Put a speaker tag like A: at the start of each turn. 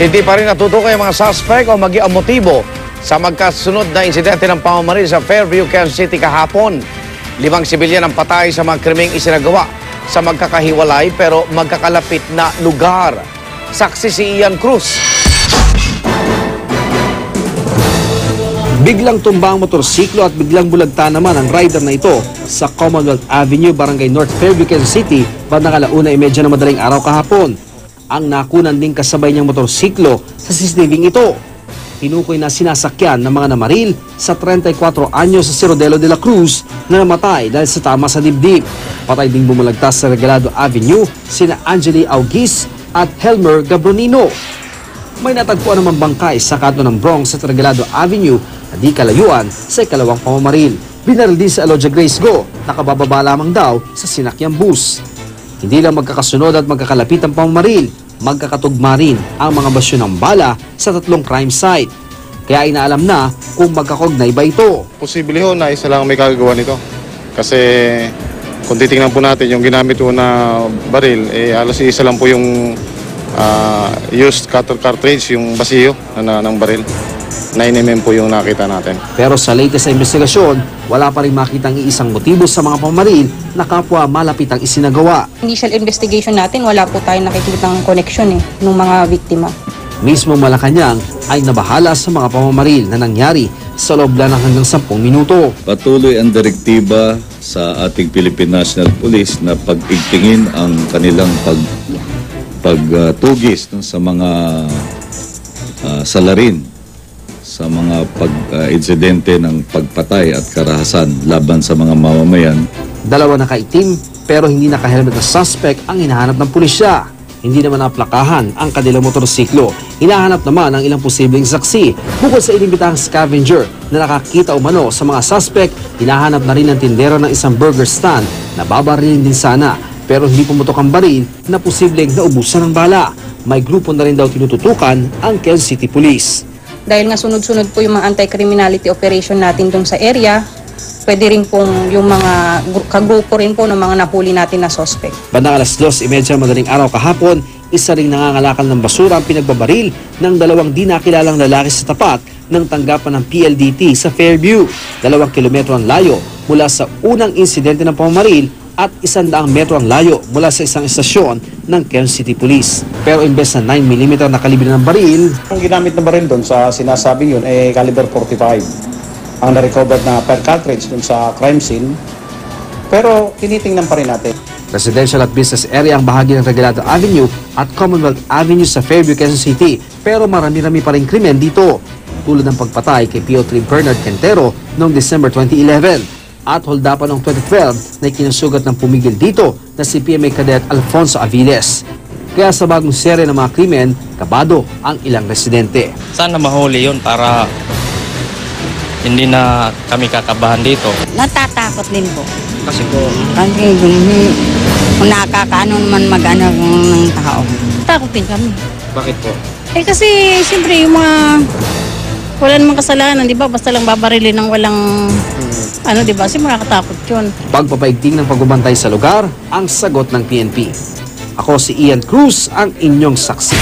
A: Hindi pa rin natutukoy ang mga suspect o magi ang motibo sa magkasunod na insidente ng pamamaril sa Fairview, Quezon City kahapon. 5 sibilyan ang patay sa mga krimeng isinagawa sa magkakahiwalay pero magkakalapit na lugar. Saksi si Ian Cruz.
B: Biglang tumba ang motorsiklo at biglang bulagta naman ang rider na ito sa Commonwealth Avenue, Barangay North, Fairview, Quezon City, bandang 1:30 na madaling araw kahapon. Ang nakunan ding kasabay niyang motorsiklo sa CCTV ito. Tinukoy na sinasakyan ng mga namaril sa 34 anyos sa Rodelo de la Cruz na namatay dahil sa tama sa dibdib. Patay ding bumulagtas sa Regalado Avenue sina Angeli Augis at Helmer Gabronino. May natagpuan naman bangkay sa kanto ng Bronx sa Regalado Avenue na di kalayuan sa ikalawang pamamaril. Binaril din sa Alodia Grace Go, nakabababa lamang daw sa sinakyang bus. Hindi lang magkakasunod at magkakalapit ang pamamaril, magkakatugma rin ang mga basyo ng bala sa 3 crime site. Kaya inaalam na kung magkakognay ba ito.
C: Posible ho na isa lang may kagagawa nito. Kasi kung titingnan po natin yung ginamit po na baril, alas isa lang po yung used cartridge, yung basiyo ng baril. 9mm po yung nakita natin.
B: Pero sa latest na investigasyon, wala pa rin makitang iisang motibo sa mga pamamaril na kapwa malapit ang isinagawa.
D: Initial investigation natin, wala po tayong nakikitang connection ng mga biktima.
B: Mismo Malacanang ay nabahala sa mga pamamaril na nangyari sa loob lang ng hanggang 10 minuto.
E: Patuloy ang direktiba sa ating Philippine National Police na pag-igtingin ang kanilang pagtugis sa mga salarin sa mga insidente ng pagpatay at karahasan laban sa mga mamamayan.
B: 2 nakaitim pero hindi nakahelmet na suspect ang hinahanap ng pulisya. Hindi naman naplakahan ang kanilang motorsiklo. Hinahanap naman ang ilang posibleng saksi. Bukod sa inimbitahang scavenger na nakakita umano sa mga suspect, hinahanap na rin ang tindero ng isang burger stand na babarilin din sana pero hindi pumutok ang baril na posibleng naubusan ng bala. May grupo na rin daw tinututukan ang Quezon City Police.
D: Dahil nga sunod-sunod po yung mga anti-criminality operation natin dun sa area, pwede rin pong yung mga kagrupo rin po ng mga nahuli natin na suspect.
B: Bandang 2:30 madaling araw kahapon, isa ring nangangalakal ng basura ang pinagbabaril ng 2 di nakilalang lalaki sa tapat ng tanggapan ng PLDT sa Fairview. 2 kilometro ang layo mula sa unang insidente ng pamamaril at 100 metro ang layo mula sa isang estasyon ng Quezon City Police. Pero imbes na 9mm na kalibre ng baril,
F: ang ginamit na baril doon sa sinasabing yun ay caliber 45 ang na-recovered na per cartridge doon sa crime scene. Pero tinitingnan pa rin natin.
B: Residential at business area ang bahagi ng Regalado Avenue at Commonwealth Avenue sa Fairview, Quezon City. Pero marami-rami pa rin krimen dito, tulad ng pagpatay kay PO3 Bernard Quintero noong December 2011 at holdapan noong 2012 na ikinusugat ng pumigil dito na si PMA Cadet Alfonso Aviles. Kaya sa bagong serye ng mga krimen, kabado ang ilang residente.
G: Sana mahuli yun para hindi na kami kakabahan dito.
H: Natatakot din po.
B: Kasi
H: Kung nakakaano naman mag-ano ng tao. Takot din kami.
B: bakit po?
H: Kasi siyempre yung mga wala namang kasalanan, di ba? Basta lang babarilin ng walang di ba? Kasi makakatakot yun.
B: Pagpapaigting ng pagbabantay sa lugar, ang sagot ng PNP. Ako si Ian Cruz, ang inyong saksi.